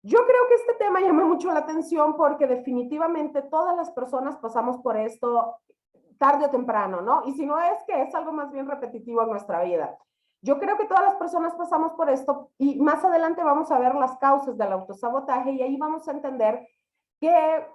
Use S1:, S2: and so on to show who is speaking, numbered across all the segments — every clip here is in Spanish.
S1: Yo creo que este tema llama mucho la atención porque definitivamente todas las personas pasamos por esto tarde o temprano, ¿no? Y si no es que es algo más bien repetitivo en nuestra vida. Yo creo que todas las personas pasamos por esto y más adelante vamos a ver las causas del autosabotaje y ahí vamos a entender que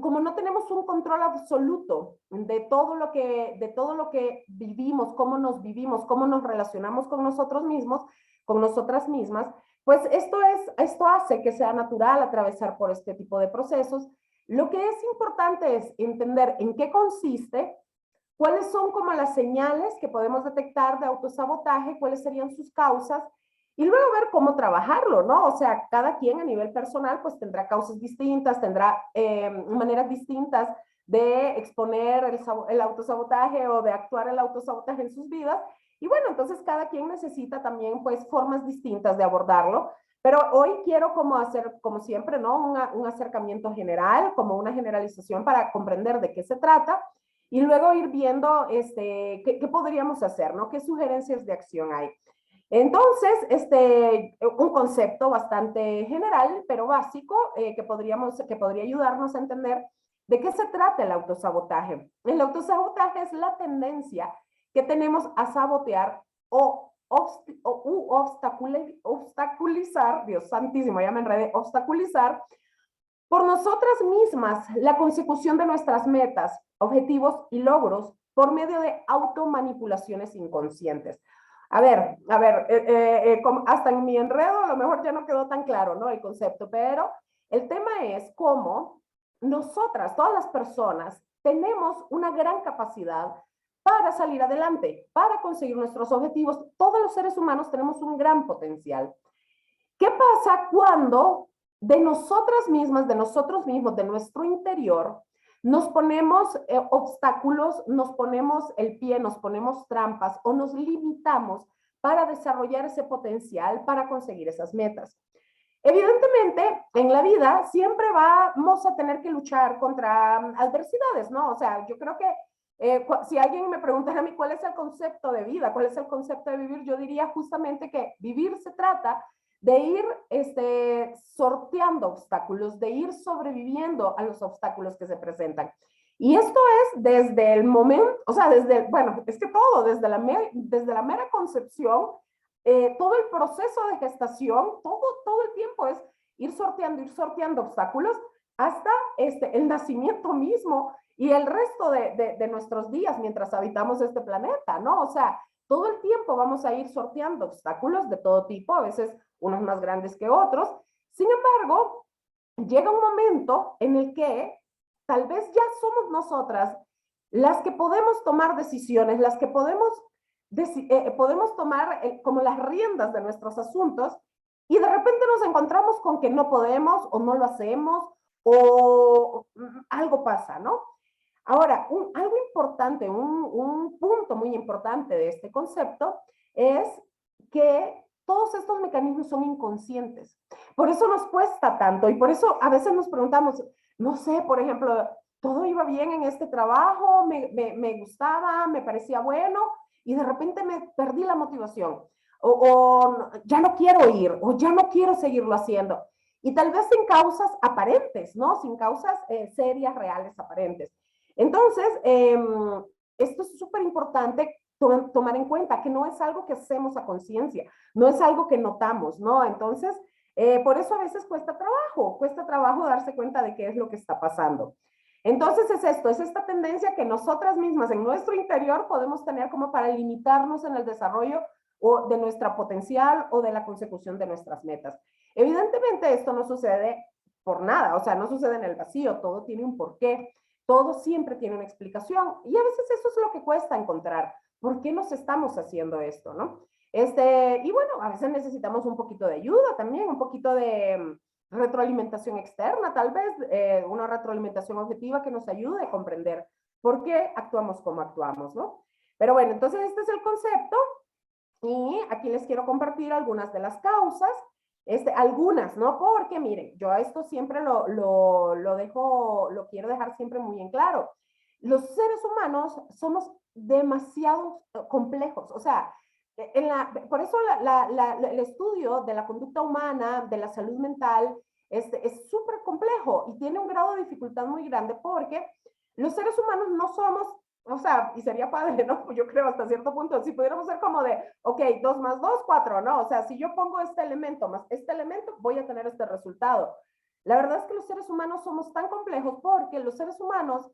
S1: como no tenemos un control absoluto de todo lo que vivimos, cómo nos relacionamos con nosotros mismos, con nosotras mismas, pues esto hace que sea natural atravesar por este tipo de procesos. Lo que es importante es entender en qué consiste, cuáles son como las señales que podemos detectar de autosabotaje, cuáles serían sus causas, y luego ver cómo trabajarlo, ¿no? O sea, cada quien a nivel personal pues tendrá causas distintas, tendrá maneras distintas de exponer el autosabotaje o de actuar el autosabotaje en sus vidas. Y bueno, entonces cada quien necesita también pues formas distintas de abordarlo. Pero hoy quiero como hacer, como siempre, ¿no? Un acercamiento general, como una generalización para comprender de qué se trata y luego ir viendo qué podríamos hacer, ¿no? ¿Qué sugerencias de acción hay? Entonces, un concepto bastante general, pero básico, que podría ayudarnos a entender de qué se trata el autosabotaje. El autosabotaje es la tendencia que tenemos a sabotear o obstaculizar, Dios santísimo, ya me enredé, obstaculizar por nosotras mismas la consecución de nuestras metas, objetivos y logros por medio de automanipulaciones inconscientes. Hasta en mi enredo a lo mejor ya no quedó tan claro, ¿no? El concepto, pero el tema es cómo nosotras, todas las personas, tenemos una gran capacidad para salir adelante, para conseguir nuestros objetivos. Todos los seres humanos tenemos un gran potencial. ¿Qué pasa cuando de nosotras mismas, de nosotros mismos, de nuestro interior, nos ponemos obstáculos, nos ponemos el pie, nos ponemos trampas o nos limitamos para desarrollar ese potencial, para conseguir esas metas? Evidentemente, en la vida siempre vamos a tener que luchar contra adversidades, ¿no? O sea, yo creo que si alguien me preguntara a mí cuál es el concepto de vida, cuál es el concepto de vivir, yo diría justamente que vivir se trata de ir sorteando obstáculos, de ir sobreviviendo a los obstáculos que se presentan. Y esto es desde el momento, o sea, bueno, es que todo, desde la mera concepción, todo el proceso de gestación, todo el tiempo es ir sorteando obstáculos hasta el nacimiento mismo y el resto de nuestros días mientras habitamos este planeta, ¿no? O sea, todo el tiempo vamos a ir sorteando obstáculos de todo tipo, a veces unos más grandes que otros. Sin embargo, llega un momento en el que tal vez ya somos nosotras las que podemos tomar decisiones, las que podemos tomar como las riendas de nuestros asuntos y de repente nos encontramos con que no podemos o no lo hacemos o algo pasa, ¿no? Ahora, algo importante, un punto muy importante de este concepto es que todos estos mecanismos son inconscientes. Por eso nos cuesta tanto y por eso a veces nos preguntamos, no sé, por ejemplo, todo iba bien en este trabajo, me gustaba, me parecía bueno y de repente me perdí la motivación o ya no quiero ir o ya no quiero seguirlo haciendo. Y tal vez sin causas aparentes, ¿no? Sin causas serias, reales, aparentes. Entonces, esto es súper importante tomar en cuenta que no es algo que hacemos a conciencia, no es algo que notamos, ¿no? Entonces, por eso a veces cuesta trabajo darse cuenta de qué es lo que está pasando. Entonces es esto, es esta tendencia que nosotras mismas en nuestro interior podemos tener como para limitarnos en el desarrollo o de nuestra potencial o de la consecución de nuestras metas. Evidentemente esto no sucede por nada, o sea, no sucede en el vacío, todo tiene un porqué, todo siempre tiene una explicación y a veces eso es lo que cuesta encontrar. ¿Por qué nos estamos haciendo esto, no? Y bueno, a veces necesitamos un poquito de ayuda también, un poquito de retroalimentación externa, tal vez una retroalimentación objetiva que nos ayude a comprender por qué actuamos como actuamos, ¿no? Pero bueno, entonces este es el concepto y aquí les quiero compartir algunas de las causas, algunas, ¿no? Porque miren, yo esto siempre lo quiero dejar siempre muy en claro. Los seres humanos somos demasiado complejos, o sea, por eso el estudio de la conducta humana, de la salud mental, es súper complejo y tiene un grado de dificultad muy grande porque los seres humanos no somos, o sea, y sería padre, ¿no? Yo creo hasta cierto punto, si pudiéramos ser como de, ok, 2 más 2, 4, ¿no? O sea, si yo pongo este elemento más este elemento, voy a tener este resultado. La verdad es que los seres humanos somos tan complejos porque los seres humanos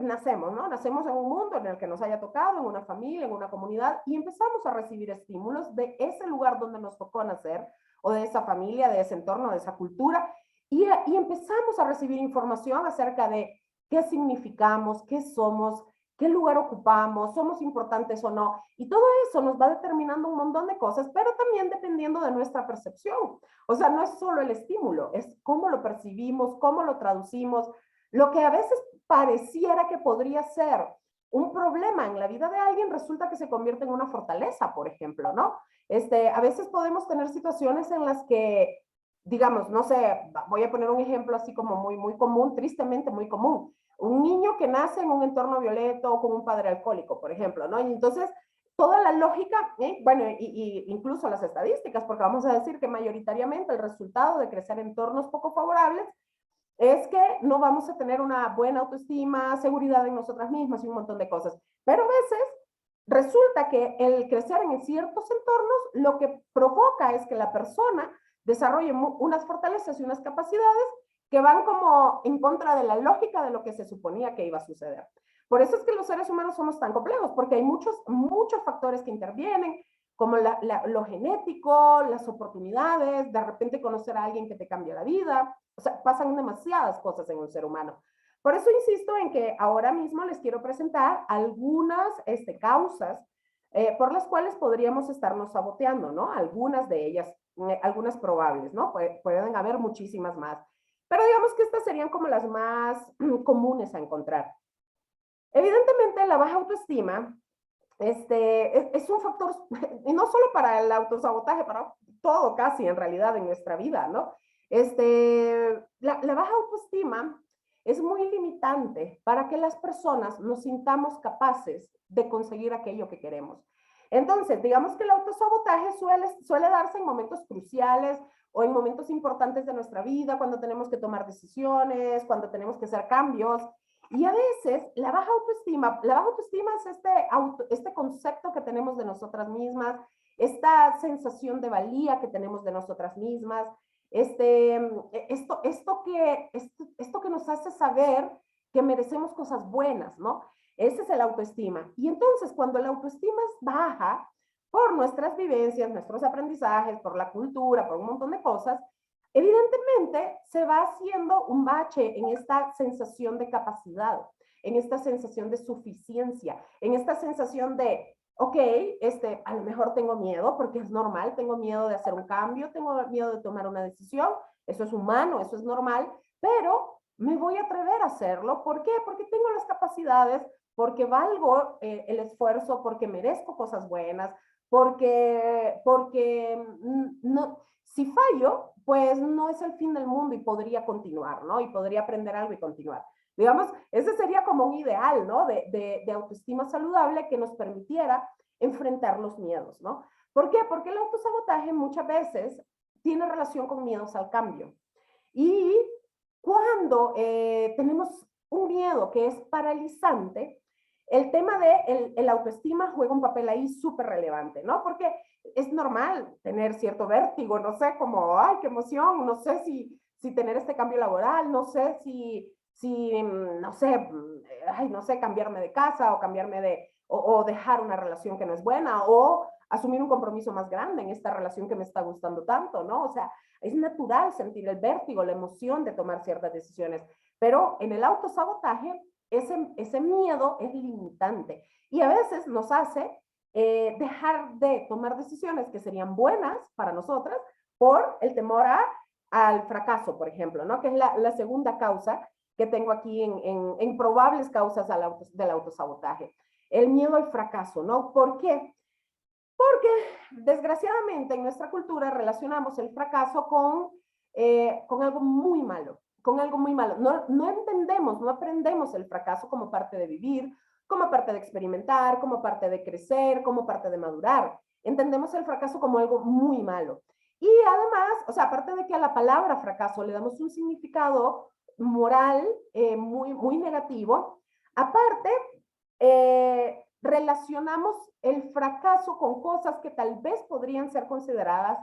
S1: nacemos, ¿no? Nacemos en un mundo en el que nos haya tocado, en una familia, en una comunidad, y empezamos a recibir estímulos de ese lugar donde nos tocó nacer, o de esa familia, de ese entorno, de esa cultura, y empezamos a recibir información acerca de qué significamos, qué somos, qué lugar ocupamos, somos importantes o no, y todo eso nos va determinando un montón de cosas, pero también dependiendo de nuestra percepción. O sea, no es solo el estímulo, es cómo lo percibimos, cómo lo traducimos, lo que a veces pareciera que podría ser un problema en la vida de alguien, resulta que se convierte en una fortaleza, por ejemplo, ¿no? A veces podemos tener situaciones en las que, digamos, no sé, voy a poner un ejemplo así como muy, muy común, tristemente muy común. Un niño que nace en un entorno violento o con un padre alcohólico, por ejemplo, ¿no? Y entonces, toda la lógica, bueno, y incluso las estadísticas, porque vamos a decir que mayoritariamente el resultado de crecer en entornos poco favorables es que no vamos a tener una buena autoestima, seguridad en nosotras mismas y un montón de cosas. Pero a veces resulta que el crecer en ciertos entornos lo que provoca es que la persona desarrolle unas fortalezas y unas capacidades que van como en contra de la lógica de lo que se suponía que iba a suceder. Por eso es que los seres humanos somos tan complejos, porque hay muchos factores que intervienen, como lo genético, las oportunidades, de repente conocer a alguien que te cambia la vida. O sea, pasan demasiadas cosas en un ser humano. Por eso insisto en que ahora mismo les quiero presentar algunas causas por las cuales podríamos estarnos saboteando, ¿no? Algunas de ellas, algunas probables, ¿no? Pueden haber muchísimas más. Pero digamos que estas serían como las más comunes a encontrar. Evidentemente, la baja autoestima es un factor, y no solo para el autosabotaje, para todo casi en realidad en nuestra vida, ¿no? La baja autoestima es muy limitante para que las personas nos sintamos capaces de conseguir aquello que queremos. Entonces, digamos que el autosabotaje suele darse en momentos cruciales o en momentos importantes de nuestra vida, cuando tenemos que tomar decisiones, cuando tenemos que hacer cambios. Y a veces la baja autoestima es este concepto que tenemos de nosotras mismas, esta sensación de valía que tenemos de nosotras mismas, esto que nos hace saber que merecemos cosas buenas, ¿no? Ese es el autoestima. Y entonces, cuando la autoestima es baja, por nuestras vivencias, nuestros aprendizajes, por la cultura, por un montón de cosas, evidentemente se va haciendo un bache en esta sensación de capacidad, en esta sensación de suficiencia, en esta sensación de, ok, a lo mejor tengo miedo, porque es normal, tengo miedo de hacer un cambio, tengo miedo de tomar una decisión, eso es humano, eso es normal, pero me voy a atrever a hacerlo. ¿Por qué? Porque tengo las capacidades, porque valgo el esfuerzo, porque merezco cosas buenas, porque no, si fallo, pues no es el fin del mundo y podría continuar, ¿no? Y podría aprender algo y continuar. Digamos, ese sería como un ideal, ¿no? De autoestima saludable que nos permitiera enfrentar los miedos, ¿no? ¿Por qué? Porque el autosabotaje muchas veces tiene relación con miedos al cambio. Y cuando tenemos un miedo que es paralizante, el tema de el autoestima juega un papel ahí súper relevante, ¿no? Porque es normal tener cierto vértigo, no sé, como, ay, qué emoción, no sé si tener este cambio laboral, no sé si no sé, ay, no sé, cambiarme de casa o o dejar una relación que no es buena o asumir un compromiso más grande en esta relación que me está gustando tanto, ¿no? O sea, es natural sentir el vértigo, la emoción de tomar ciertas decisiones, pero en el autosabotaje ese miedo es limitante y a veces nos hace dejar de tomar decisiones que serían buenas para nosotras por el temor al fracaso, por ejemplo, ¿no? Que es la segunda causa que tengo aquí en probables causas del autosabotaje. El miedo al fracaso, ¿no? ¿Por qué? Porque desgraciadamente en nuestra cultura relacionamos el fracaso con algo muy malo, con algo muy malo. No entendemos, no aprendemos el fracaso como parte de vivir, como parte de experimentar, como parte de crecer, como parte de madurar. Entendemos el fracaso como algo muy malo. Y además, o sea, aparte de que a la palabra fracaso le damos un significado moral muy negativo, aparte, relacionamos el fracaso con cosas que tal vez podrían ser consideradas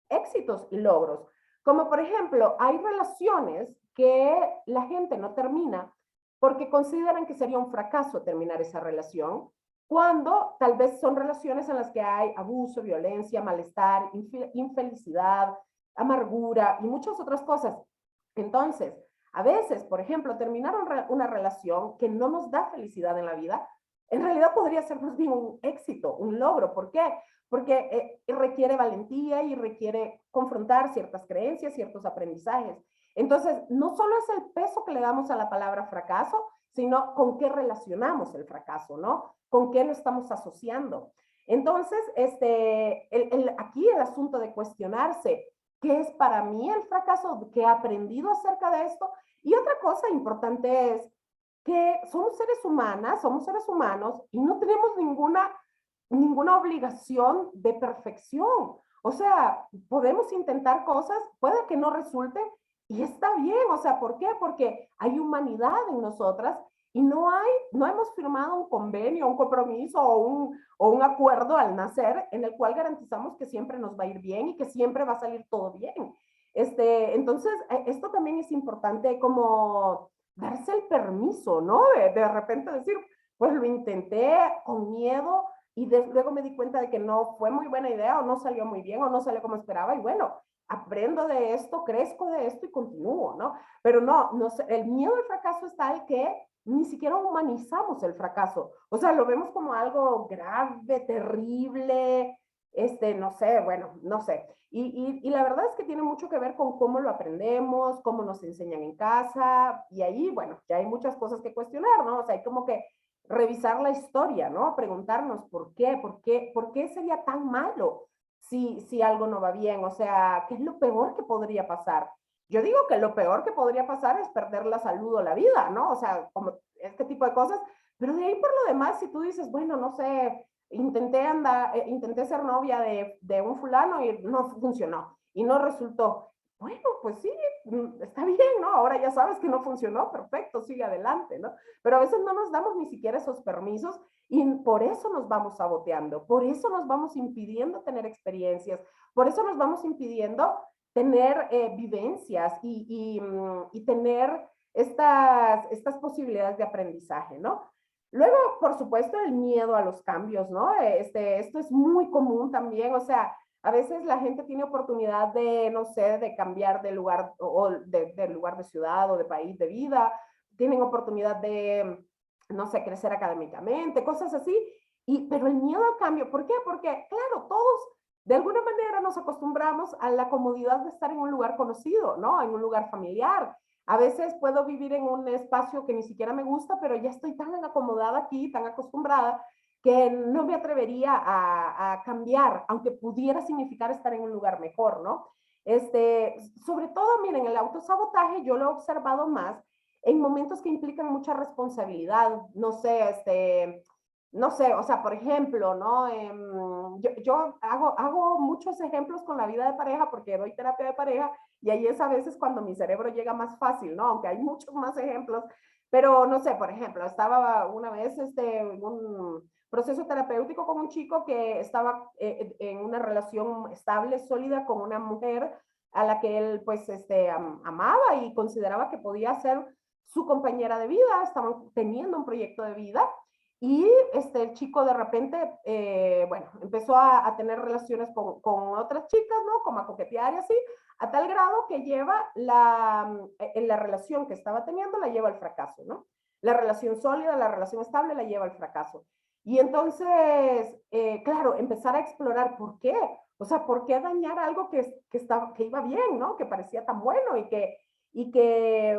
S1: éxitos y logros. Como por ejemplo, hay relaciones que la gente no termina porque consideran que sería un fracaso terminar esa relación, cuando tal vez son relaciones en las que hay abuso, violencia, malestar, infelicidad, amargura y muchas otras cosas. Entonces, a veces, por ejemplo, terminar una relación que no nos da felicidad en la vida, en realidad podría ser más bien un éxito, un logro. ¿Por qué? Porque requiere valentía y requiere confrontar ciertas creencias, ciertos aprendizajes. Entonces, no solo es el peso que le damos a la palabra fracaso, sino con qué relacionamos el fracaso, ¿no? Con qué lo estamos asociando. Entonces, aquí el asunto de cuestionarse, ¿qué es para mí el fracaso? ¿Qué he aprendido acerca de esto? Y otra cosa importante es que somos seres humanas, somos seres humanos y no tenemos ninguna obligación de perfección. O sea, podemos intentar cosas, puede que no resulten y está bien. O sea, ¿por qué? Porque hay humanidad en nosotras y no hemos firmado un convenio, un compromiso o un acuerdo al nacer en el cual garantizamos que siempre nos va a ir bien y que siempre va a salir todo bien. Entonces, esto también es importante como darse el permiso, ¿no? De repente decir, pues lo intenté con miedo y luego me di cuenta de que no fue muy buena idea o no salió muy bien o no salió como esperaba y bueno, aprendo de esto, crezco de esto y continúo, ¿no? Pero no el miedo al fracaso es tal que ni siquiera humanizamos el fracaso. O sea, lo vemos como algo grave, terrible, no sé, bueno, no sé. Y la verdad es que tiene mucho que ver con cómo lo aprendemos, cómo nos enseñan en casa, y ahí, bueno, ya hay muchas cosas que cuestionar, ¿no? O sea, hay como que revisar la historia, ¿no? Preguntarnos por qué sería tan malo si algo no va bien, o sea, ¿qué es lo peor que podría pasar? Yo digo que lo peor que podría pasar es perder la salud o la vida, ¿no? O sea, como este tipo de cosas, pero de ahí por lo demás, si tú dices, bueno, no sé, intenté ser novia de un fulano y no funcionó y no resultó. Bueno, pues sí, está bien, ¿no? Ahora ya sabes que no funcionó, perfecto, sigue adelante, ¿no? Pero a veces no nos damos ni siquiera esos permisos y por eso nos vamos saboteando, por eso nos vamos impidiendo tener experiencias, por eso nos vamos impidiendo tener vivencias y tener estas posibilidades de aprendizaje, ¿no? Luego, por supuesto, el miedo a los cambios, ¿no? Esto es muy común también, o sea, a veces la gente tiene oportunidad de, no sé, de cambiar de lugar o de lugar de ciudad o de país de vida, tienen oportunidad de, no sé, crecer académicamente, cosas así, pero el miedo al cambio, ¿por qué? Porque, claro, todos de alguna manera nos acostumbramos a la comodidad de estar en un lugar conocido, ¿no? En un lugar familiar. A veces puedo vivir en un espacio que ni siquiera me gusta, pero ya estoy tan acomodada aquí, tan acostumbrada, que no me atrevería a cambiar, aunque pudiera significar estar en un lugar mejor, ¿no? Sobre todo, miren, el autosabotaje yo lo he observado más en momentos que implican mucha responsabilidad, no sé, o sea, por ejemplo, ¿no? Yo hago muchos ejemplos con la vida de pareja porque doy terapia de pareja y ahí es a veces cuando mi cerebro llega más fácil, ¿no? Aunque hay muchos más ejemplos, pero no sé, por ejemplo, estaba una vez en un proceso terapéutico con un chico que estaba en una relación estable, sólida con una mujer a la que él pues amaba y consideraba que podía ser su compañera de vida, estaban teniendo un proyecto de vida y el chico de repente, bueno, empezó a tener relaciones con otras chicas, ¿no? Como a coquetear y así, a tal grado que lleva en la relación que estaba teniendo, la lleva al fracaso, ¿no? La relación sólida, la relación estable, la lleva al fracaso. Y entonces, claro, empezar a explorar por qué. O sea, ¿por qué dañar algo que iba bien, ¿no? Que parecía tan bueno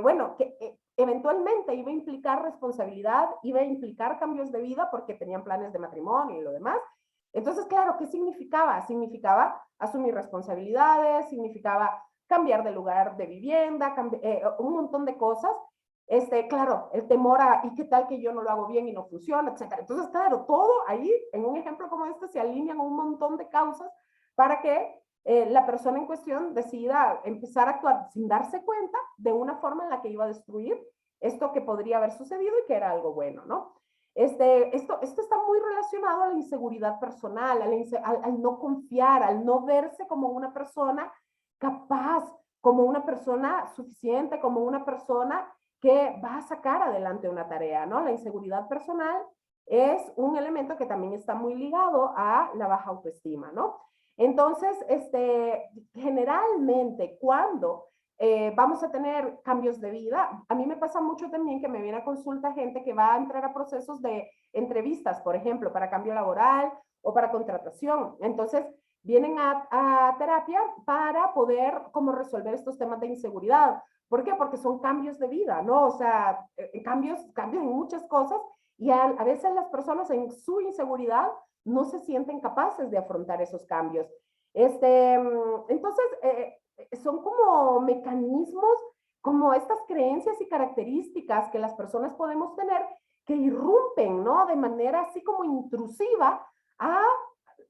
S1: bueno, que eventualmente iba a implicar responsabilidad, iba a implicar cambios de vida porque tenían planes de matrimonio y lo demás. Entonces, claro, ¿qué significaba? Significaba asumir responsabilidades, significaba cambiar de lugar de vivienda, un montón de cosas Claro, el temor a, ¿y qué tal que yo no lo hago bien y no funciona, etcétera? Entonces, claro, todo ahí, en un ejemplo como este, se alinean un montón de causas para que la persona en cuestión decida empezar a actuar sin darse cuenta de una forma en la que iba a destruir esto que podría haber sucedido y que era algo bueno, ¿no? Esto está muy relacionado a la inseguridad personal, al no confiar, al no verse como una persona capaz, como una persona suficiente, como una persona que va a sacar adelante una tarea, ¿no? La inseguridad personal es un elemento que también está muy ligado a la baja autoestima, ¿no? Entonces, generalmente cuando vamos a tener cambios de vida, a mí me pasa mucho también que me viene a consulta gente que va a entrar a procesos de entrevistas, por ejemplo, para cambio laboral o para contratación. Entonces, vienen a terapia para poder como resolver estos temas de inseguridad. ¿Por qué? Porque son cambios de vida, ¿no? O sea, cambios en muchas cosas y a veces las personas en su inseguridad no se sienten capaces de afrontar esos cambios. Entonces, son como mecanismos, como estas creencias y características que las personas podemos tener que irrumpen, ¿no? De manera así como intrusiva a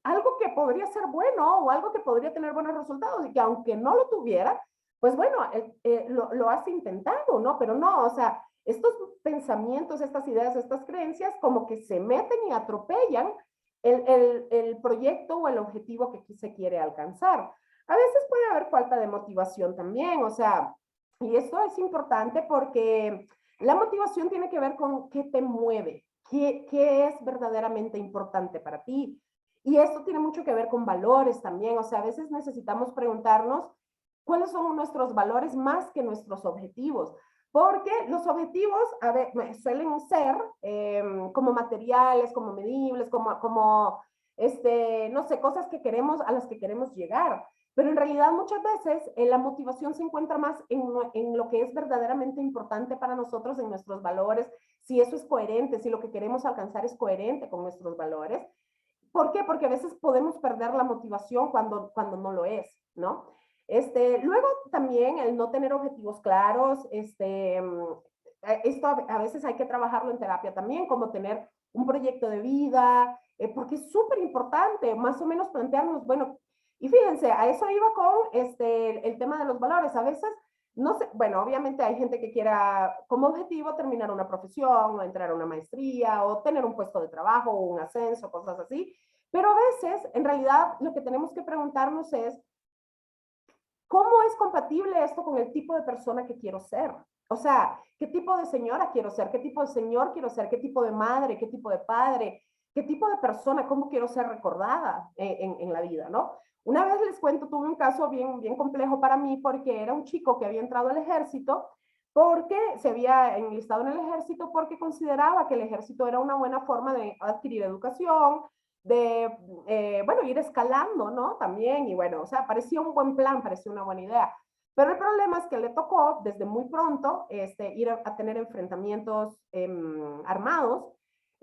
S1: algo que podría ser bueno o algo que podría tener buenos resultados y que aunque no lo tuviera, pues bueno, lo has intentado, ¿no? Pero no, o sea, estos pensamientos, estas ideas, estas creencias como que se meten y atropellan el proyecto o el objetivo que se quiere alcanzar. A veces puede haber falta de motivación también, o sea, y esto es importante porque la motivación tiene que ver con qué te mueve, qué es verdaderamente importante para ti. Y esto tiene mucho que ver con valores también, o sea, a veces necesitamos preguntarnos cuáles son nuestros valores más que nuestros objetivos, porque los objetivos a ver, suelen ser como materiales, como medibles, no sé, cosas que queremos, a las que queremos llegar. Pero en realidad muchas veces la motivación se encuentra más en lo que es verdaderamente importante para nosotros, en nuestros valores, si eso es coherente, si lo que queremos alcanzar es coherente con nuestros valores. ¿Por qué? Porque a veces podemos perder la motivación cuando no lo es, ¿no? Luego también el no tener objetivos claros, esto a veces hay que trabajarlo en terapia también, como tener un proyecto de vida, porque es súper importante más o menos plantearnos, bueno, y fíjense, a eso iba con el tema de los valores. A veces, no sé, bueno, obviamente hay gente que quiera como objetivo terminar una profesión, o entrar a una maestría, o tener un puesto de trabajo, o un ascenso, cosas así. Pero a veces, en realidad, lo que tenemos que preguntarnos es, ¿cómo es compatible esto con el tipo de persona que quiero ser? O sea, ¿qué tipo de señora quiero ser? ¿Qué tipo de señor quiero ser? ¿Qué tipo de madre? ¿Qué tipo de padre? ¿Qué tipo de persona? ¿Cómo quiero ser recordada en la vida, no? Una vez les cuento, tuve un caso bien complejo para mí porque era un chico que había entrado al ejército porque se había enlistado en el ejército porque consideraba que el ejército era una buena forma de adquirir educación, de, bueno, ir escalando, ¿no? También, y bueno, o sea, parecía un buen plan, parecía una buena idea. Pero el problema es que le tocó desde muy pronto ir a tener enfrentamientos armados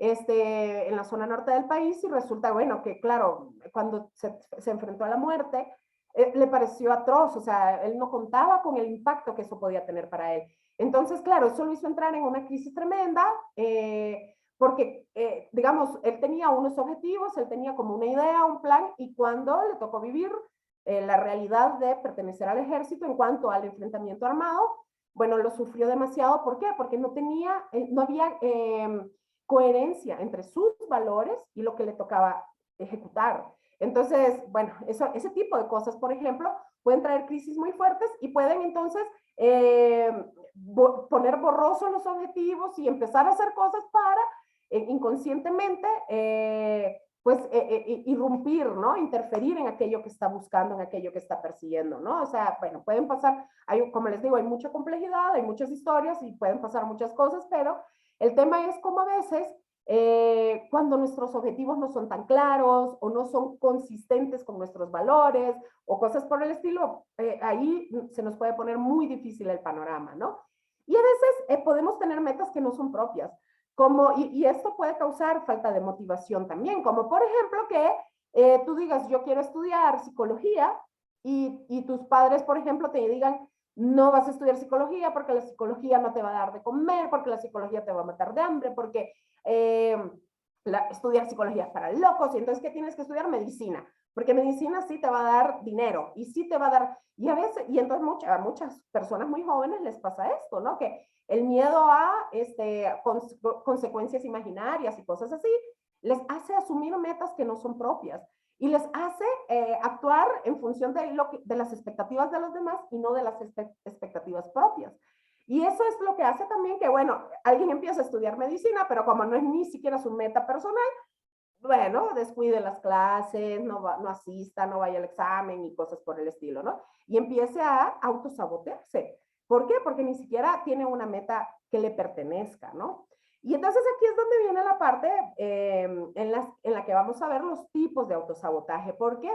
S1: en la zona norte del país y resulta, bueno, que claro, cuando se enfrentó a la muerte, le pareció atroz, o sea, él no contaba con el impacto que eso podía tener para él. Entonces, claro, eso lo hizo entrar en una crisis tremenda, porque, digamos, él tenía unos objetivos, él tenía como una idea, un plan, y cuando le tocó vivir la realidad de pertenecer al ejército en cuanto al enfrentamiento armado, bueno, lo sufrió demasiado. ¿Por qué? Porque no había coherencia entre sus valores y lo que le tocaba ejecutar. Entonces, bueno, ese tipo de cosas, por ejemplo, pueden traer crisis muy fuertes y pueden entonces poner borrosos los objetivos y empezar a hacer cosas para inconscientemente pues irrumpir, ¿no? Interferir en aquello que está buscando, en aquello que está persiguiendo, ¿no? O sea, bueno, pueden pasar, como les digo, hay mucha complejidad, hay muchas historias y pueden pasar muchas cosas, pero el tema es como a veces cuando nuestros objetivos no son tan claros o no son consistentes con nuestros valores o cosas por el estilo, ahí se nos puede poner muy difícil el panorama, ¿no? Y a veces podemos tener metas que no son propias, y esto puede causar falta de motivación también, como por ejemplo que tú digas, yo quiero estudiar psicología y tus padres, por ejemplo, te digan, no vas a estudiar psicología porque la psicología no te va a dar de comer, porque la psicología te va a matar de hambre, porque estudiar psicología es para locos, y entonces, ¿qué tienes que estudiar? Medicina, porque medicina sí te va a dar dinero, y sí te va a dar, y a veces, y entonces a muchas personas muy jóvenes les pasa esto, ¿no? Que el miedo a consecuencias imaginarias y cosas así, les hace asumir metas que no son propias y les hace actuar en función de las expectativas de los demás y no de las expectativas propias. Y eso es lo que hace también que, bueno, alguien empieza a estudiar medicina, pero como no es ni siquiera su meta personal, bueno, descuide las clases, no asista, no vaya al examen y cosas por el estilo, ¿no? Y empiece a autosabotearse. ¿Por qué? Porque ni siquiera tiene una meta que le pertenezca, ¿no? Y entonces aquí es donde viene la parte en la que vamos a ver los tipos de autosabotaje, porque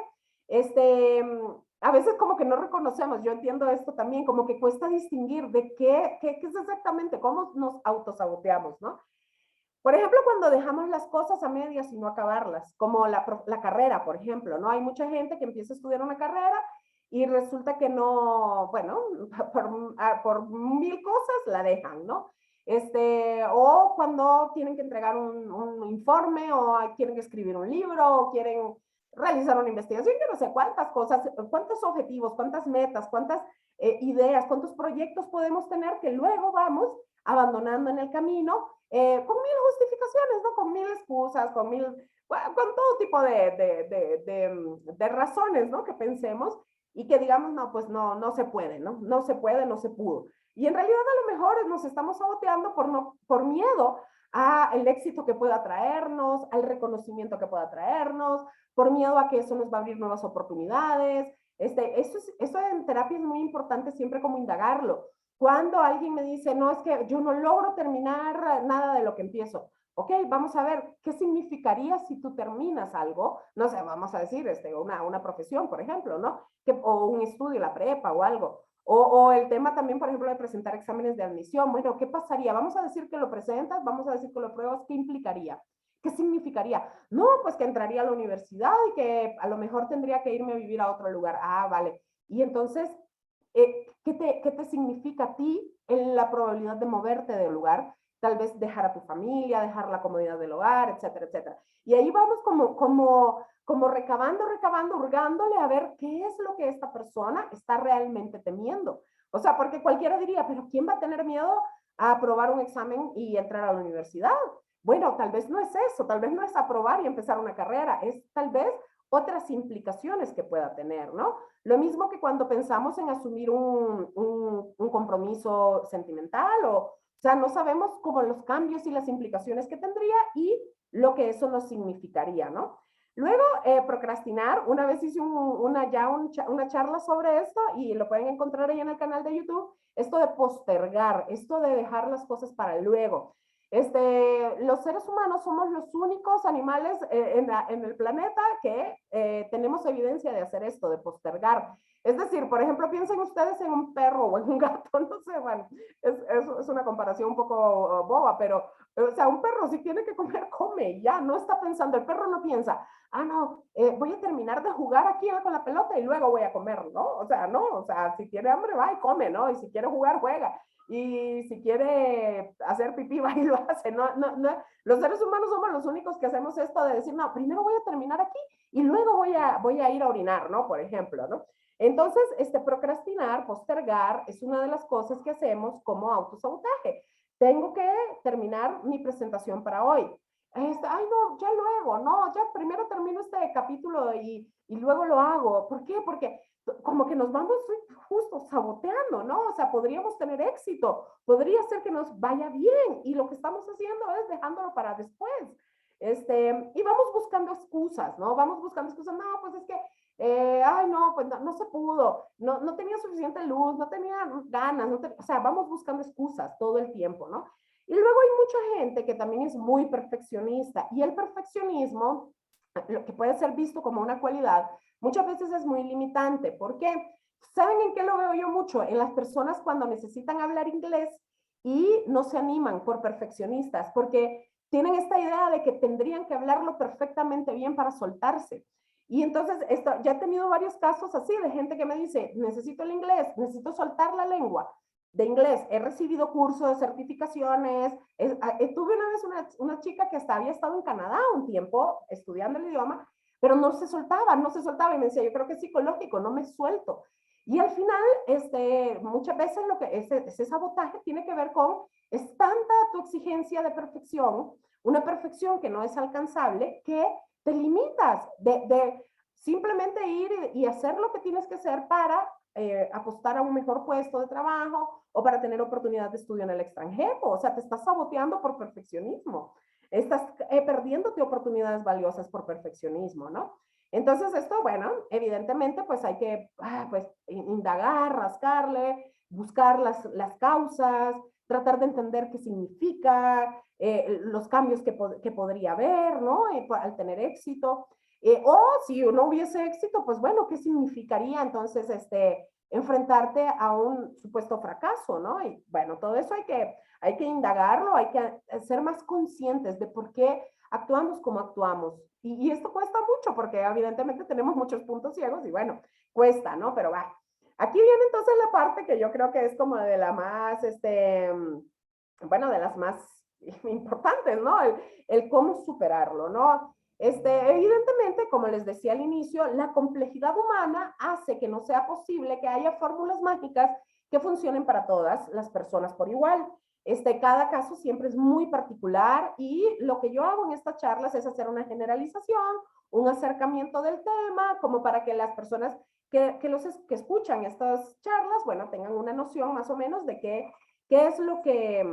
S1: a veces como que no reconocemos, yo entiendo esto también, como que cuesta distinguir de qué es exactamente, cómo nos autosaboteamos, ¿no? Por ejemplo, cuando dejamos las cosas a medias y no acabarlas, como la carrera, por ejemplo, ¿no? Hay mucha gente que empieza a estudiar una carrera y resulta que no, bueno, por mil cosas la dejan, ¿no? O cuando tienen que entregar un informe, o quieren escribir un libro, o quieren realizar una investigación, yo no sé cuántas cosas, cuántos objetivos, cuántas metas, cuántas ideas, cuántos proyectos podemos tener que luego vamos abandonando en el camino con mil justificaciones, ¿no? Con mil excusas, con todo tipo de razones, ¿no? Que pensemos y que digamos, no, pues no se puede, ¿no? No se puede, no se pudo. Y en realidad a lo mejor nos estamos saboteando por miedo al éxito que pueda traernos, al reconocimiento que pueda traernos, por miedo a que eso nos va a abrir nuevas oportunidades. Eso en terapia es muy importante siempre como indagarlo. Cuando alguien me dice, no, es que yo no logro terminar nada de lo que empiezo. Ok, vamos a ver, ¿qué significaría si tú terminas algo? No sé, vamos a decir, una profesión, por ejemplo, ¿no? O un estudio, la prepa o algo. O el tema también, por ejemplo, de presentar exámenes de admisión. Bueno, ¿qué pasaría? Vamos a decir que lo presentas, vamos a decir que lo pruebas, ¿qué implicaría? ¿Qué significaría? No, pues que entraría a la universidad y que a lo mejor tendría que irme a vivir a otro lugar. Ah, vale. Y entonces, ¿qué te significa a ti en la probabilidad de moverte del lugar? Tal vez dejar a tu familia, dejar la comodidad del hogar, etcétera, etcétera. Y ahí vamos como recabando, hurgándole a ver qué es lo que esta persona está realmente temiendo. O sea, porque cualquiera diría, pero ¿quién va a tener miedo a aprobar un examen y entrar a la universidad? Bueno, tal vez no es eso, tal vez no es aprobar y empezar una carrera, es tal vez otras implicaciones que pueda tener, ¿no? Lo mismo que cuando pensamos en asumir un compromiso sentimental, o sea, no sabemos como los cambios y las implicaciones que tendría y lo que eso nos significaría, ¿no? Luego, procrastinar, una vez hice una charla sobre esto y lo pueden encontrar ahí en el canal de YouTube, esto de postergar, esto de dejar las cosas para luego. Los seres humanos somos los únicos animales en el planeta que tenemos evidencia de hacer esto, de postergar. Es decir, por ejemplo, piensen ustedes en un perro o en un gato, no sé, bueno, es una comparación un poco boba, pero, o sea, un perro si tiene que comer, come, ya, no está pensando, el perro no piensa, ah, no, voy a terminar de jugar aquí con la pelota y luego voy a comer, ¿no? O sea, no, o sea, si tiene hambre va y come, ¿no? Y si quiere jugar, juega. Y si quiere hacer pipí, va y lo hace. Los seres humanos somos los únicos que hacemos esto de decir, no, primero voy a terminar aquí y luego voy a ir a orinar, ¿no? Por ejemplo, ¿no? Entonces, procrastinar, postergar, es una de las cosas que hacemos como autosabotaje. Tengo que terminar mi presentación para hoy. Ay, no, ya luego, no, ya primero termino este capítulo y luego lo hago. ¿Por qué? Porque como que nos vamos justo saboteando, ¿no? O sea, podríamos tener éxito, podría ser que nos vaya bien y lo que estamos haciendo es dejándolo para después. Y vamos buscando excusas, ¿no? Vamos buscando excusas, no, pues es que, ay, no, pues no se pudo, no tenía suficiente luz, no tenía ganas, o sea, vamos buscando excusas todo el tiempo, ¿no? Y luego hay mucha gente que también es muy perfeccionista y el perfeccionismo, lo que puede ser visto como una cualidad, muchas veces es muy limitante. ¿Por qué? ¿Saben en qué lo veo yo mucho? En las personas cuando necesitan hablar inglés y no se animan por perfeccionistas, porque tienen esta idea de que tendrían que hablarlo perfectamente bien para soltarse. Y entonces ya he tenido varios casos así de gente que me dice, necesito el inglés, necesito soltar la lengua de inglés. He recibido cursos, certificaciones. Tuve una vez una chica que hasta había estado en Canadá un tiempo estudiando el idioma, pero no se soltaba, no se soltaba. Y me decía, yo creo que es psicológico, no me suelto. Y al final, muchas veces ese sabotaje tiene que ver con, es tanta tu exigencia de perfección, una perfección que no es alcanzable, que te limitas de simplemente ir y hacer lo que tienes que hacer para apostar a un mejor puesto de trabajo o para tener oportunidad de estudio en el extranjero. O sea, te estás saboteando por perfeccionismo. Estás perdiéndote oportunidades valiosas por perfeccionismo, ¿no? Entonces esto, bueno, evidentemente pues hay que pues, indagar, rascarle, buscar las causas, tratar de entender qué significa, los cambios que podría haber, ¿no? Al tener éxito. O si no hubiese éxito, pues bueno, ¿qué significaría entonces enfrentarte a un supuesto fracaso, ¿no? Y bueno, todo eso hay que indagarlo, hay que ser más conscientes de por qué actuamos como actuamos. Y esto cuesta mucho porque evidentemente tenemos muchos puntos ciegos y bueno, cuesta, ¿no? Pero va. Aquí viene entonces la parte que yo creo que es como de la más, bueno, de las más importantes, ¿no? El cómo superarlo, ¿no? Evidentemente, como les decía al inicio, la complejidad humana hace que no sea posible que haya fórmulas mágicas que funcionen para todas las personas por igual. Cada caso siempre es muy particular y lo que yo hago en estas charlas es hacer una generalización, un acercamiento del tema, como para que las personas que escuchan estas charlas, bueno, tengan una noción más o menos de qué es lo que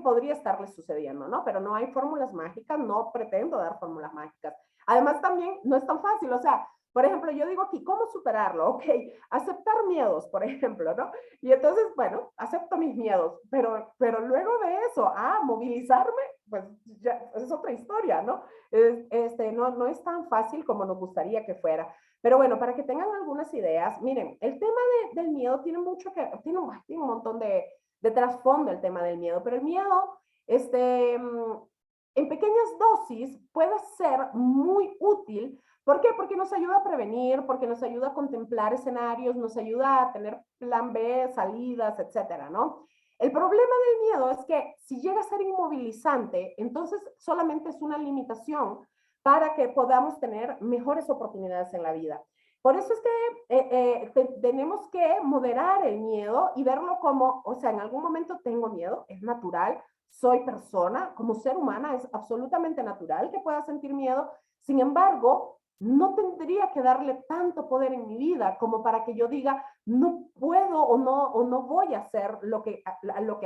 S1: podría estarles sucediendo, ¿no? Pero no hay fórmulas mágicas, no pretendo dar fórmulas mágicas. Además, también no es tan fácil, o sea, por ejemplo, yo digo aquí, ¿cómo superarlo? Ok, aceptar miedos, por ejemplo, ¿no? Y entonces, bueno, acepto mis miedos, pero luego de eso, movilizarme, pues ya es otra historia, ¿no? No es tan fácil como nos gustaría que fuera. Pero bueno, para que tengan algunas ideas, miren, el tema del miedo tiene mucho tiene un montón de trasfondo el tema del miedo, pero el miedo, en pequeñas dosis puede ser muy útil. ¿Por qué? Porque nos ayuda a prevenir, porque nos ayuda a contemplar escenarios, nos ayuda a tener plan B, salidas, etcétera, ¿no? El problema del miedo es que si llega a ser inmovilizante, entonces solamente es una limitación para que podamos tener mejores oportunidades en la vida. Por eso es que tenemos que moderar el miedo y verlo como, o sea, en algún momento tengo miedo, es natural, soy persona, como ser humana es absolutamente natural que pueda sentir miedo. Sin embargo, no tendría que darle tanto poder en mi vida como para que yo diga, no puedo o no voy a hacer lo que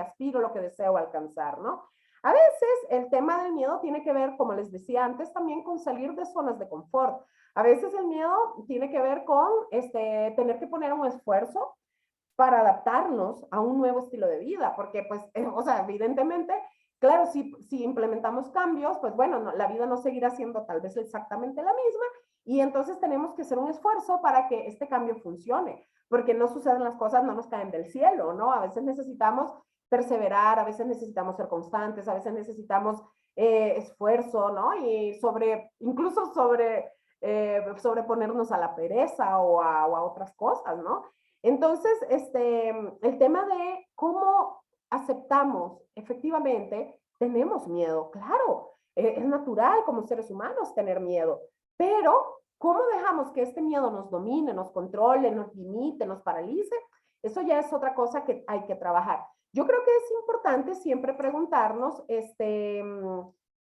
S1: aspiro, lo que deseo alcanzar, ¿no? A veces el tema del miedo tiene que ver, como les decía antes, también con salir de zonas de confort. A veces el miedo tiene que ver con tener que poner un esfuerzo para adaptarnos a un nuevo estilo de vida, porque pues, o sea, evidentemente, claro, si implementamos cambios, pues bueno, la vida no seguirá siendo tal vez exactamente la misma y entonces tenemos que hacer un esfuerzo para que este cambio funcione, porque no suceden las cosas, no nos caen del cielo, ¿no? A veces necesitamos perseverar, a veces necesitamos ser constantes, a veces necesitamos esfuerzo, ¿no? Y incluso sobreponernos a la pereza o a otras cosas, ¿no? Entonces, el tema de cómo aceptamos, efectivamente, tenemos miedo, claro, es natural como seres humanos tener miedo, pero ¿cómo dejamos que este miedo nos domine, nos controle, nos limite, nos paralice? Eso ya es otra cosa que hay que trabajar. Yo creo que es importante siempre preguntarnos, ¿qué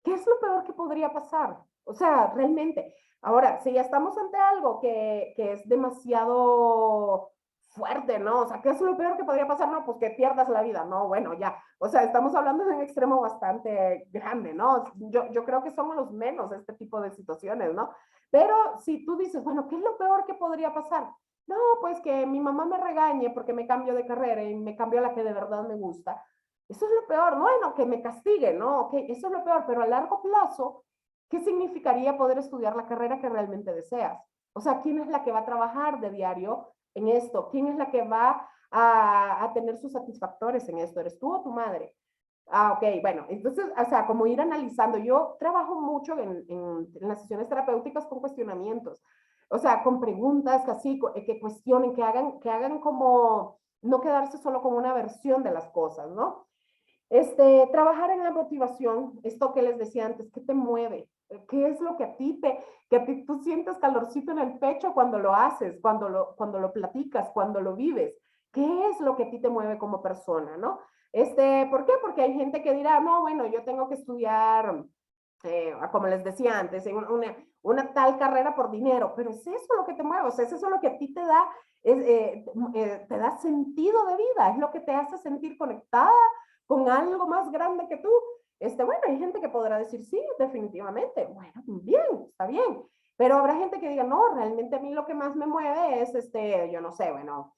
S1: es lo peor que podría pasar? O sea, realmente. Ahora, si ya estamos ante algo que es demasiado fuerte, ¿no? O sea, ¿qué es lo peor que podría pasar? No, pues que pierdas la vida, no, bueno, ya. O sea, estamos hablando de un extremo bastante grande, ¿no? Yo creo que somos los menos de este tipo de situaciones, ¿no? Pero si tú dices, bueno, ¿qué es lo peor que podría pasar? No, pues que mi mamá me regañe porque me cambio de carrera y me cambio a la que de verdad me gusta. Eso es lo peor, bueno, que me castigue, ¿no? Ok, eso es lo peor, pero a largo plazo, ¿qué significaría poder estudiar la carrera que realmente deseas? O sea, ¿quién es la que va a trabajar de diario en esto? ¿Quién es la que va a tener sus satisfactores en esto? ¿Eres tú o tu madre? Ah, ok, bueno, entonces, o sea, como ir analizando. Yo trabajo mucho en las sesiones terapéuticas con cuestionamientos, o sea, con preguntas así, que cuestionen, que hagan como no quedarse solo con una versión de las cosas, ¿no? Trabajar en la motivación, esto que les decía antes, ¿qué te mueve? ¿Qué es lo que que a ti tú sientes calorcito en el pecho cuando lo haces, cuando lo platicas, cuando lo vives? ¿Qué es lo que a ti te mueve como persona, no? ¿Por qué? Porque hay gente que dirá, no, bueno, yo tengo que estudiar, como les decía antes, una tal carrera por dinero, pero es eso lo que te mueve, o sea, es eso lo que a ti te da sentido de vida, es lo que te hace sentir conectada con algo más grande que tú. Bueno, hay gente que podrá decir, sí, definitivamente, bueno, bien, está bien, pero habrá gente que diga, no, realmente a mí lo que más me mueve es, yo no sé, bueno,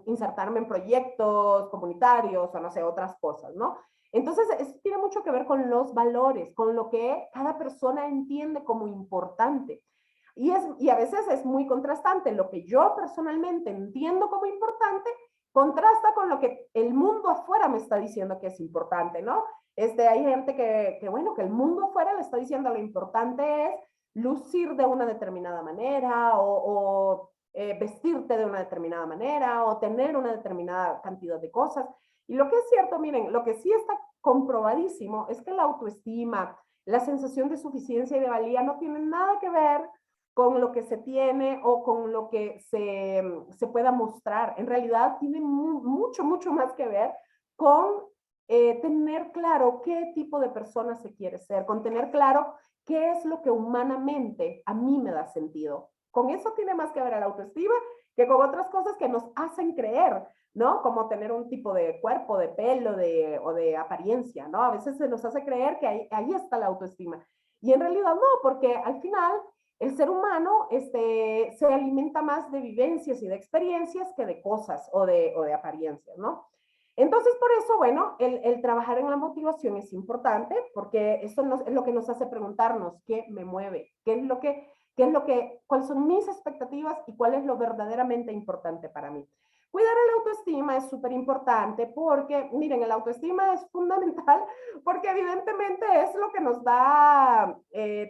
S1: insertarme en proyectos comunitarios o no sé, otras cosas, ¿no? Entonces, eso tiene mucho que ver con los valores, con lo que cada persona entiende como importante. Y a veces es muy contrastante. Lo que yo personalmente entiendo como importante contrasta con lo que el mundo afuera me está diciendo que es importante, ¿no? Hay gente bueno, que el mundo afuera le está diciendo lo importante es lucir de una determinada manera o vestirte de una determinada manera o tener una determinada cantidad de cosas. Y lo que es cierto, miren, lo que sí está comprobadísimo es que la autoestima, la sensación de suficiencia y de valía no tienen nada que ver con lo que se tiene o con lo que se pueda mostrar. En realidad tiene mucho, mucho más que ver con tener claro qué tipo de persona se quiere ser, con tener claro qué es lo que humanamente a mí me da sentido. Con eso tiene más que ver la autoestima que con otras cosas que nos hacen creer, ¿no? Como tener un tipo de cuerpo, de pelo o de apariencia, ¿no? A veces se nos hace creer que ahí está la autoestima. Y en realidad no, porque al final el ser humano se alimenta más de vivencias y de experiencias que de cosas o de apariencias, ¿no? Entonces, por eso, bueno, el trabajar en la motivación es importante porque eso es lo que nos hace preguntarnos qué me mueve, cuáles son mis expectativas y cuál es lo verdaderamente importante para mí. Cuidar el autoestima es súper importante porque, miren, el autoestima es fundamental porque evidentemente es lo que nos da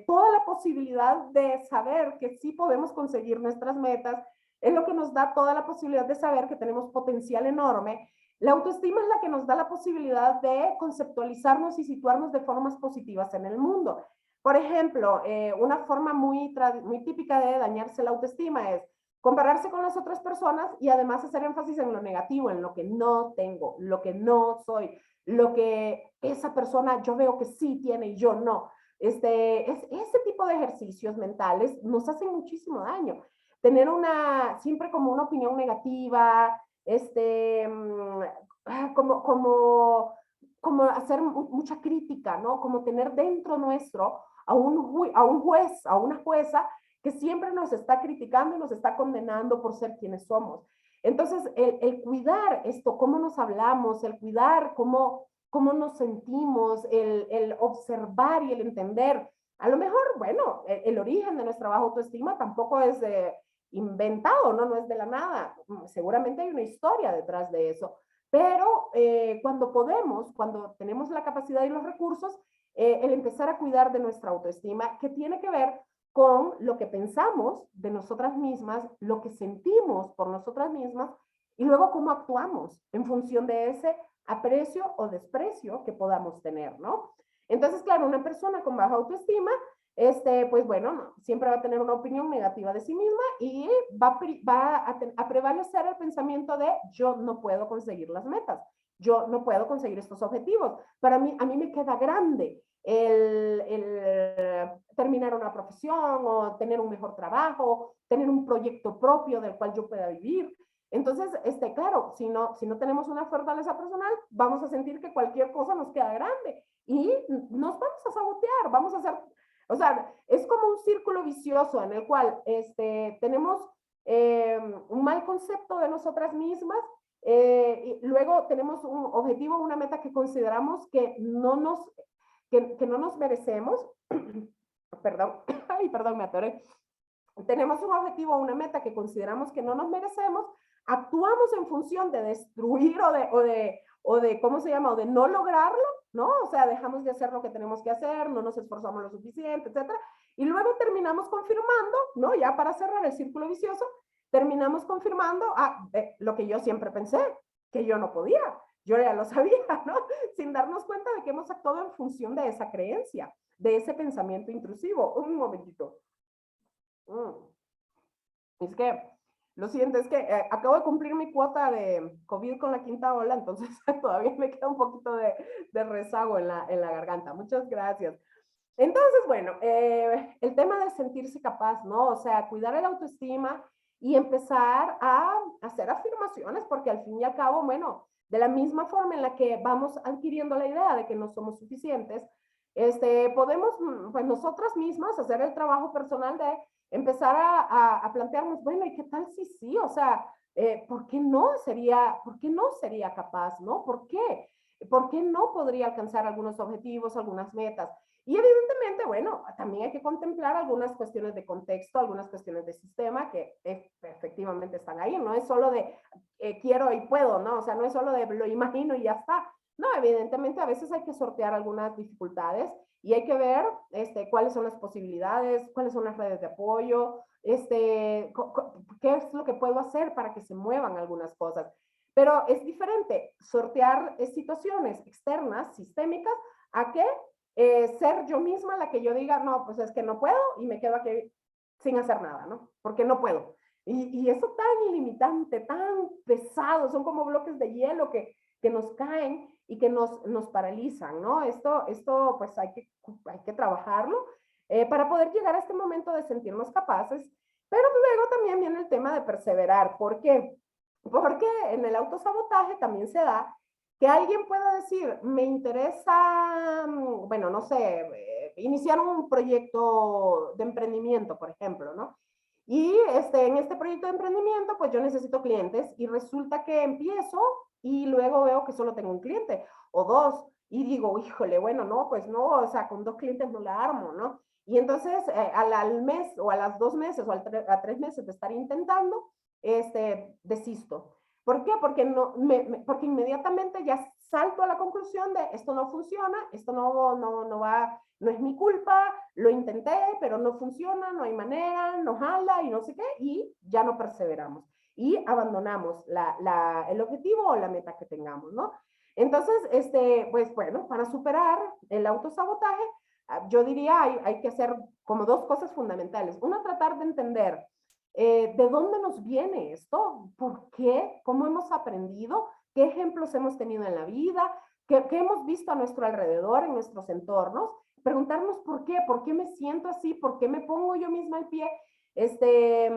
S1: toda la posibilidad de saber que sí podemos conseguir nuestras metas, es lo que nos da toda la posibilidad de saber que tenemos potencial enorme. La autoestima es la que nos da la posibilidad de conceptualizarnos y situarnos de formas positivas en el mundo. Por ejemplo, una forma muy típica de dañarse la autoestima es compararse con las otras personas y además hacer énfasis en lo negativo, en lo que no tengo, lo que no soy, lo que esa persona yo veo que sí tiene y yo no. Ese tipo de ejercicios mentales nos hacen muchísimo daño. Tener siempre como una opinión negativa, como hacer mucha crítica, ¿no? Como tener dentro nuestro a un juez, a una jueza que siempre nos está criticando y nos está condenando por ser quienes somos. Entonces, el cuidar esto, cómo nos hablamos, el cuidar cómo nos sentimos, el observar y el entender. A lo mejor, bueno, el origen de nuestra baja autoestima tampoco es inventado, ¿no? No es de la nada. Seguramente hay una historia detrás de eso. Pero cuando tenemos la capacidad y los recursos, el empezar a cuidar de nuestra autoestima, que tiene que ver con lo que pensamos de nosotras mismas, lo que sentimos por nosotras mismas y luego cómo actuamos en función de ese aprecio o desprecio que podamos tener, ¿no? Entonces, claro, una persona con baja autoestima, pues bueno, siempre va a tener una opinión negativa de sí misma y va a prevalecer el pensamiento de yo no puedo conseguir las metas, yo no puedo conseguir estos objetivos. A mí me queda grande el terminar una profesión o tener un mejor trabajo, tener un proyecto propio del cual yo pueda vivir. Entonces, claro, si no tenemos una fortaleza personal, vamos a sentir que cualquier cosa nos queda grande y nos vamos a sabotear, vamos a hacer, o sea, es como un círculo vicioso en el cual tenemos un mal concepto de nosotras mismas, y luego tenemos un objetivo, una meta que consideramos que no nos merecemos, perdón, ay, perdón, me atoré, tenemos un objetivo, una meta que consideramos que no nos merecemos, actuamos en función de destruir o de, ¿cómo se llama? O de no lograrlo, ¿no? O sea, dejamos de hacer lo que tenemos que hacer, no nos esforzamos lo suficiente, etcétera. Y luego terminamos confirmando, ¿no? Ya para cerrar el círculo vicioso, terminamos confirmando lo que yo siempre pensé, que yo no podía. Yo ya lo sabía, ¿no? Sin darnos cuenta de que hemos actuado en función de esa creencia, de ese pensamiento intrusivo. Un momentito. Es que, lo siento, es que acabo de cumplir mi cuota de COVID con la quinta ola, entonces todavía me queda un poquito de rezago en la garganta. Muchas gracias. Entonces, bueno, el tema de sentirse capaz, ¿no? O sea, cuidar el autoestima y empezar a hacer afirmaciones, porque al fin y al cabo, bueno, de la misma forma en la que vamos adquiriendo la idea de que no somos suficientes, podemos, pues nosotras mismas, hacer el trabajo personal de empezar a plantearnos, bueno, ¿y qué tal si sí? O sea, ¿por qué no sería capaz, ¿no? ¿Por qué? ¿Por qué no podría alcanzar algunos objetivos, algunas metas? Y evidentemente, bueno, también hay que contemplar algunas cuestiones de contexto, algunas cuestiones de sistema que efectivamente están ahí. No es solo de quiero y puedo, ¿no? O sea, no es solo de lo imagino y ya está. No, evidentemente a veces hay que sortear algunas dificultades y hay que ver cuáles son las posibilidades, cuáles son las redes de apoyo, qué es lo que puedo hacer para que se muevan algunas cosas. Pero es diferente sortear situaciones externas, sistémicas, a que ser yo misma la que yo diga, no, pues es que no puedo y me quedo aquí sin hacer nada, ¿no? Porque no puedo. Y eso tan ilimitante, tan pesado, son como bloques de hielo que nos caen y que nos paralizan, ¿no? Esto pues hay que trabajarlo para poder llegar a este momento de sentirnos capaces, pero luego también viene el tema de perseverar. ¿Por qué? Porque en el autosabotaje también se da que alguien pueda decir, me interesa, bueno, no sé, iniciar un proyecto de emprendimiento, por ejemplo, ¿no? Y en este proyecto de emprendimiento, pues yo necesito clientes y resulta que empiezo y luego veo que solo tengo un cliente o dos y digo, híjole, bueno, no, pues no, o sea, con dos clientes no la armo, ¿no? Y entonces al mes o a las 2 meses o a 3 meses de estar intentando, desisto. ¿Por qué? Porque, porque inmediatamente ya salto a la conclusión de esto no funciona, esto no va, no es mi culpa, lo intenté, pero no funciona, no hay manera, no jala y no sé qué, y ya no perseveramos. Y abandonamos el objetivo o la meta que tengamos, ¿no? Entonces, pues bueno, para superar el autosabotaje, yo diría hay que hacer como dos cosas fundamentales. Una, tratar de entender ¿de dónde nos viene esto? ¿Por qué? ¿Cómo hemos aprendido? ¿Qué ejemplos hemos tenido en la vida? ¿Qué hemos visto a nuestro alrededor, en nuestros entornos? Preguntarnos por qué me siento así, por qué me pongo yo misma al pie. Este,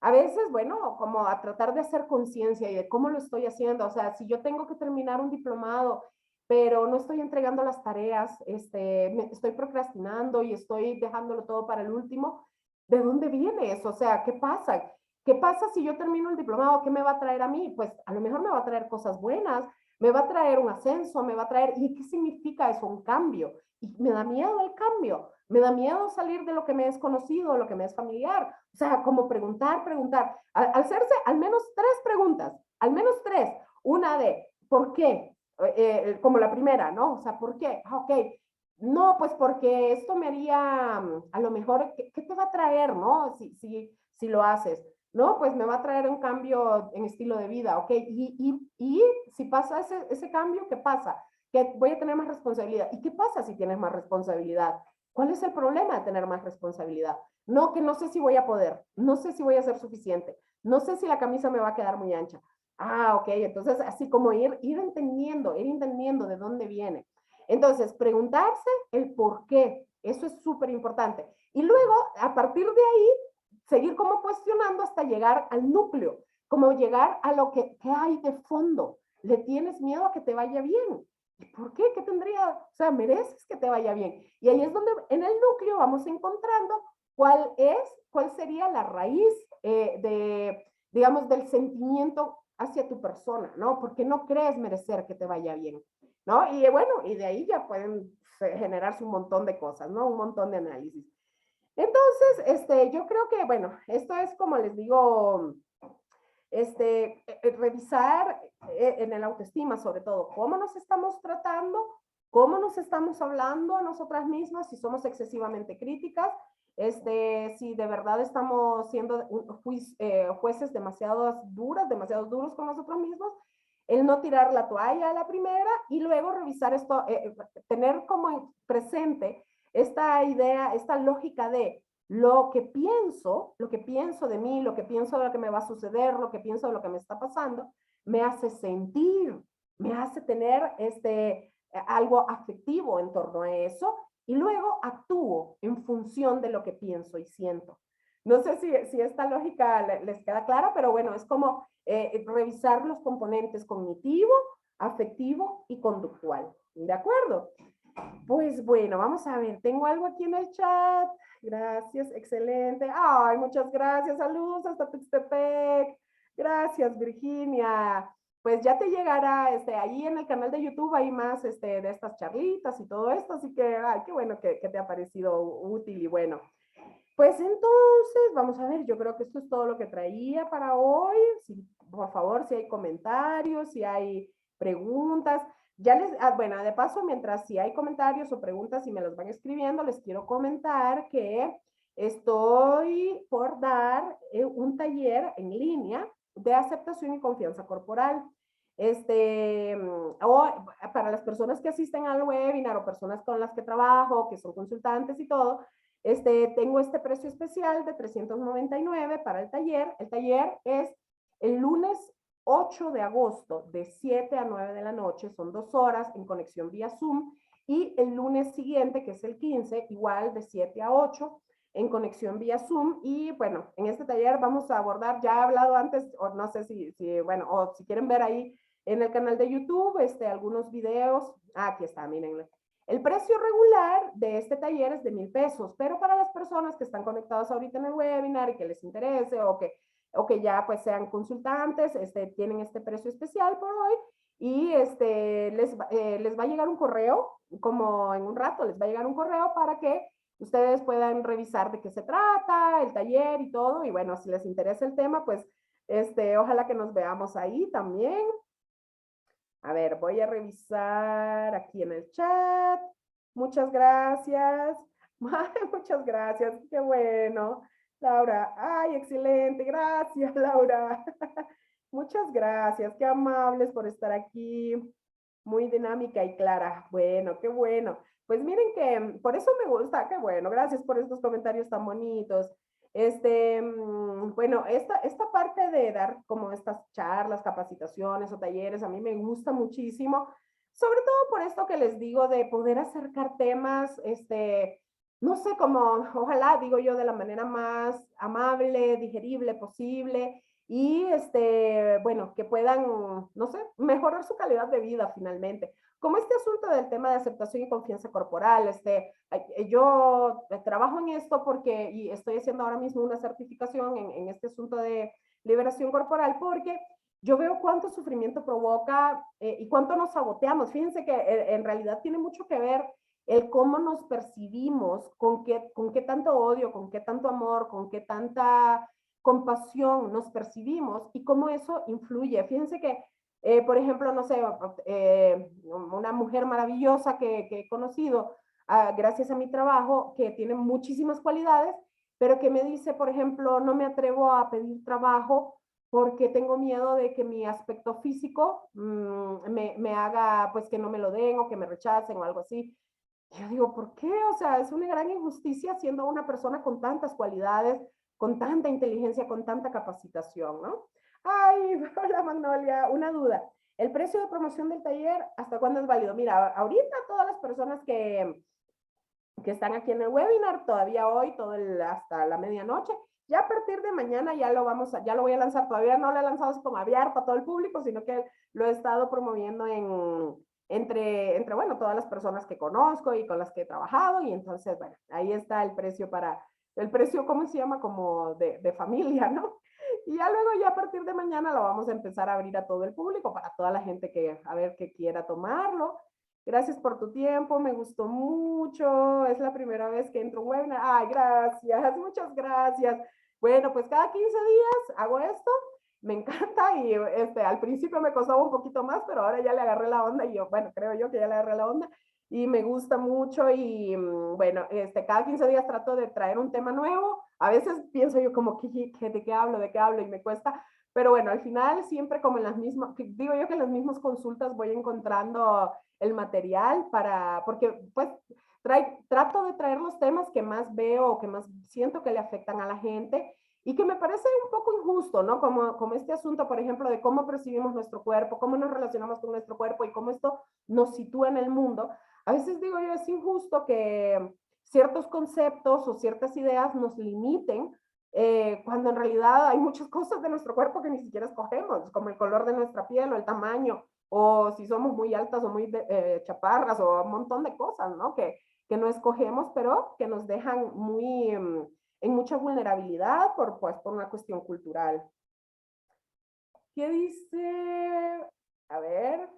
S1: a veces, bueno, como a tratar de hacer conciencia y de cómo lo estoy haciendo. O sea, si yo tengo que terminar un diplomado, pero no estoy entregando las tareas, estoy procrastinando y estoy dejándolo todo para el último, ¿de dónde viene eso? O sea, ¿qué pasa? ¿Qué pasa si yo termino el diplomado? ¿Qué me va a traer a mí? Pues a lo mejor me va a traer cosas buenas, me va a traer un ascenso, me va a traer... ¿Y qué significa eso? Un cambio. Y me da miedo el cambio, me da miedo salir de lo que me es conocido, lo que me es familiar. O sea, como preguntar. Hacerse al menos 3 preguntas, al menos 3. Una de, ¿por qué? Como la primera, ¿no? O sea, ¿por qué? Ok, no, pues porque esto me haría, a lo mejor, ¿qué te va a traer, no? Si lo haces. No, pues me va a traer un cambio en estilo de vida, ¿ok? Y si pasa ese cambio, ¿qué pasa? Que voy a tener más responsabilidad. ¿Y qué pasa si tienes más responsabilidad? ¿Cuál es el problema de tener más responsabilidad? No, que no sé si voy a poder, no sé si voy a ser suficiente, no sé si la camisa me va a quedar muy ancha. Ah, ok, entonces así como ir entendiendo de dónde viene. Entonces, preguntarse el por qué, eso es súper importante. Y luego, a partir de ahí, seguir como cuestionando hasta llegar al núcleo, como llegar a lo que hay de fondo. ¿Le tienes miedo a que te vaya bien? ¿Por qué? ¿Qué tendría? O sea, mereces que te vaya bien. Y ahí es donde en el núcleo vamos encontrando cuál sería la raíz digamos, del sentimiento hacia tu persona, ¿no? Porque no crees merecer que te vaya bien, ¿no? Y bueno, y de ahí ya pueden generarse un montón de cosas, ¿no? Un montón de análisis. Entonces, yo creo que, bueno, esto es como les digo, revisar en el autoestima sobre todo, cómo nos estamos tratando, cómo nos estamos hablando a nosotras mismas, si somos excesivamente críticas, si de verdad estamos siendo jueces demasiado duros con nosotros mismos, el no tirar la toalla a la primera y luego revisar esto, tener como presente esta idea, esta lógica de lo que pienso de mí, lo que pienso de lo que me va a suceder, lo que pienso de lo que me está pasando, me hace sentir, me hace tener algo afectivo en torno a eso y luego actúo en función de lo que pienso y siento. No sé si esta lógica les queda clara, pero bueno, es como revisar los componentes cognitivo, afectivo y conductual. ¿De acuerdo? Pues bueno, vamos a ver, tengo algo aquí en el chat. Gracias, excelente. Ay, muchas gracias, saludos hasta Tuxtepec. Gracias, Virginia. Pues ya te llegará, ahí en el canal de YouTube hay más, de estas charlitas y todo esto, así que, ay, qué bueno que te ha parecido útil y bueno. Pues entonces, vamos a ver, yo creo que esto es todo lo que traía para hoy. Si, por favor, si hay comentarios, si hay preguntas. Ya bueno, de paso, mientras si hay comentarios o preguntas y me los van escribiendo, les quiero comentar que estoy por dar un taller en línea de aceptación y confianza corporal. O para las personas que asisten al webinar o personas con las que trabajo, que son consultantes y todo, tengo este precio especial de 399 para el taller. El taller es el lunes 8 de agosto de 7 a 9 de la noche, son 2 horas en conexión vía Zoom, y el lunes siguiente, que es el 15, igual de 7 a 8 en conexión vía Zoom. Y bueno, en este taller vamos a abordar, ya he hablado antes, o no sé bueno, o si quieren ver ahí en el canal de YouTube, algunos videos. Aquí está, miren. El precio regular de este taller es de 1,000 pesos, pero para las personas que están conectadas ahorita en el webinar y que les interese o que ya pues sean consultantes, tienen este precio especial por hoy y les va a llegar un correo, como en un rato les va a llegar un correo para que ustedes puedan revisar de qué se trata, el taller y todo, y bueno, si les interesa el tema, pues ojalá que nos veamos ahí también. A ver, voy a revisar aquí en el chat. Muchas gracias. Muchas gracias. Qué bueno. Laura, ay, excelente. Gracias, Laura. Muchas gracias. Qué amables por estar aquí. Muy dinámica y clara. Bueno, qué bueno. Pues miren que por eso me gusta. Qué bueno. Gracias por estos comentarios tan bonitos. Bueno, esta parte de dar como estas charlas, capacitaciones o talleres, a mí me gusta muchísimo, sobre todo por esto que les digo de poder acercar temas, no sé, como ojalá, digo yo, de la manera más amable, digerible posible y, bueno, que puedan, no sé, mejorar su calidad de vida finalmente. Como este asunto del tema de aceptación y confianza corporal, yo trabajo en esto porque, y estoy haciendo ahora mismo una certificación en este asunto de liberación corporal, porque yo veo cuánto sufrimiento provoca y cuánto nos saboteamos. Fíjense que en realidad tiene mucho que ver el cómo nos percibimos, con qué tanto odio, con qué tanto amor, con qué tanta compasión nos percibimos y cómo eso influye. Fíjense que por ejemplo, no sé, una mujer maravillosa que he conocido gracias a mi trabajo, que tiene muchísimas cualidades, pero que me dice, por ejemplo, no me atrevo a pedir trabajo porque tengo miedo de que mi aspecto físico me haga, pues, que no me lo den o que me rechacen o algo así. Yo digo, ¿por qué? O sea, es una gran injusticia siendo una persona con tantas cualidades, con tanta inteligencia, con tanta capacitación, ¿no? Ay, hola Magnolia, una duda. ¿El precio de promoción del taller hasta cuándo es válido? Mira, ahorita todas las personas que están aquí en el webinar, todavía hoy, hasta la medianoche, ya a partir de mañana ya lo voy a lanzar, todavía no lo he lanzado así como abierto a todo el público, sino que lo he estado promoviendo entre, bueno, todas las personas que conozco y con las que he trabajado, y entonces, bueno, ahí está el precio ¿cómo se llama? Como de familia, ¿no? Y ya luego, ya a partir de mañana lo vamos a empezar a abrir a todo el público, para toda la gente a ver, que quiera tomarlo. Gracias por tu tiempo, me gustó mucho, es la primera vez que entro a un webinar. Ay, gracias, muchas gracias. Bueno, pues cada 15 días hago esto me encanta y al principio me costaba un poquito más, pero ahora ya le agarré la onda y yo, bueno, creo yo que ya le agarré la onda y me gusta mucho y bueno, cada 15 días trato de traer un tema nuevo. A veces pienso yo como, ¿de qué hablo? ¿De qué hablo? Y me cuesta, pero bueno, al final siempre como en las mismas, digo yo que en las mismas consultas voy encontrando el material para, porque pues trato de traer los temas que más veo o que más siento que le afectan a la gente y que me parece un poco injusto, ¿no? Como este asunto, por ejemplo, de cómo percibimos nuestro cuerpo, cómo nos relacionamos con nuestro cuerpo y cómo esto nos sitúa en el mundo. A veces digo yo, es injusto que ciertos conceptos o ciertas ideas nos limiten cuando en realidad hay muchas cosas de nuestro cuerpo que ni siquiera escogemos, como el color de nuestra piel o el tamaño, o si somos muy altas o muy chaparras o un montón de cosas, ¿no? Que no escogemos, pero que nos dejan muy en mucha vulnerabilidad por una cuestión cultural. ¿Qué dice? A ver,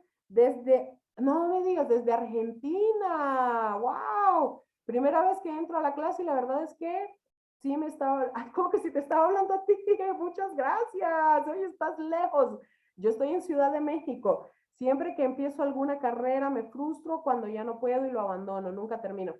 S1: no me digas, desde Argentina, wow, primera vez que entro a la clase y la verdad es que sí me estaba, como que si te estaba hablando a ti, muchas gracias, hoy estás lejos, yo estoy en Ciudad de México, siempre que empiezo alguna carrera me frustro cuando ya no puedo y lo abandono, nunca termino.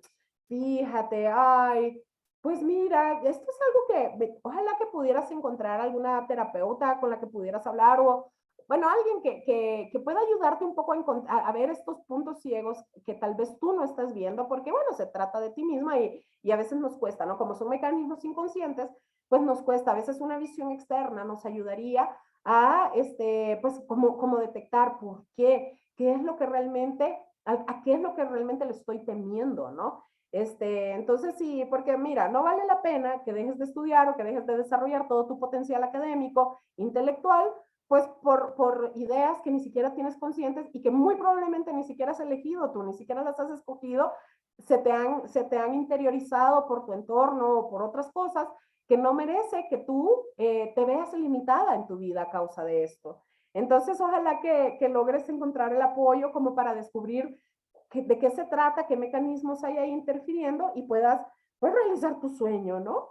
S1: Fíjate, ay, pues mira, esto es algo que ojalá que pudieras encontrar alguna terapeuta con la que pudieras hablar o, bueno, alguien que pueda ayudarte un poco a ver estos puntos ciegos que tal vez tú no estás viendo, porque bueno, se trata de ti misma y a veces nos cuesta, ¿no? Como son mecanismos inconscientes, pues nos cuesta. A veces una visión externa nos ayudaría a, pues como detectar por qué es lo que realmente, a qué es lo que realmente le estoy temiendo, ¿no? Entonces sí, porque mira, no vale la pena que dejes de estudiar o que dejes de desarrollar todo tu potencial académico, intelectual, pues por ideas que ni siquiera tienes conscientes y que muy probablemente ni siquiera has elegido tú, ni siquiera las has escogido, se te han interiorizado por tu entorno o por otras cosas que no merece que tú te veas limitada en tu vida a causa de esto. Entonces, ojalá que logres encontrar el apoyo como para descubrir de qué se trata, qué mecanismos hay ahí interfiriendo y puedas pues, realizar tu sueño, ¿no?